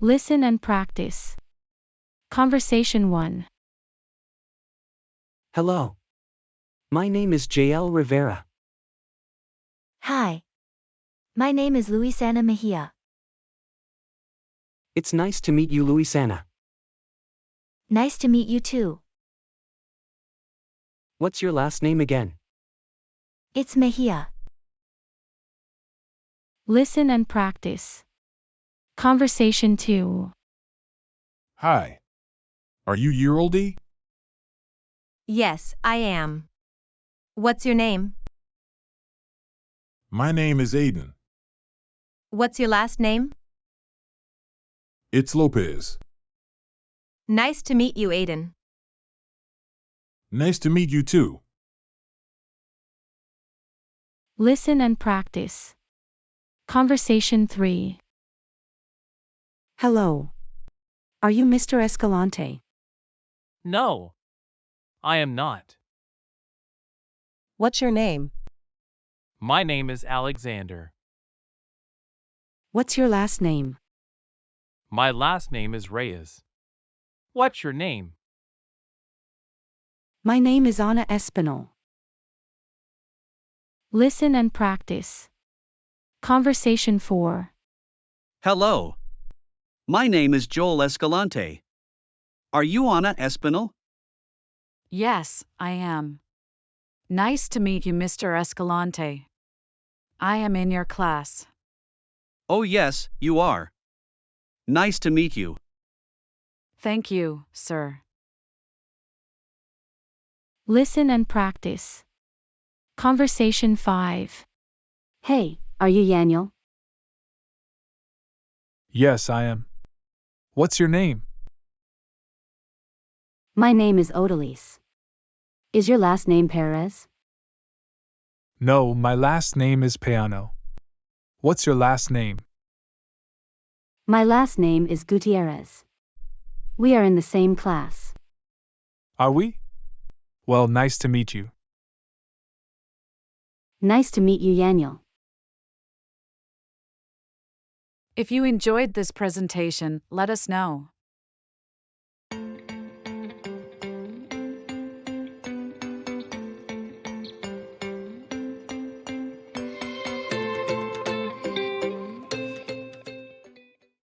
Listen and practice. Conversation 1. Hello. My name is JL Rivera. Hi. My name is Luisana Mejia. It's nice to meet you, Luisana. Nice to meet you too. What's your last name again? It's Mejia. Listen and practice. Conversation 2. Hi. Are you year-oldie? Yes, I am. What's your name? My name is Aiden. What's your last name? It's Lopez. Nice to meet you, Aiden. Nice to meet you too. Listen and practice. Conversation 3. Hello. Are you Mr. Escalante? No, I am not. What's your name? My name is Alexander. What's your last name? My last name is Reyes. What's your name? My name is Ana Espinal. Listen and practice. Conversation 4. Hello. My name is Joel Escalante. Are you Ana Espinal? Yes, I am. Nice to meet you, Mr. Escalante. I am in your class. Oh yes, you are. Nice to meet you. Thank you, sir. Listen and practice. Conversation 5. Hey, are you Yaniel? Yes, I am. What's your name? My name is Odalise. Is your last name Perez? No, my last name is Peano. What's your last name? My last name is Gutierrez. We are in the same class. Are we? Well, nice to meet you. Nice to meet you, Yaniel. If you enjoyed this presentation, let us know.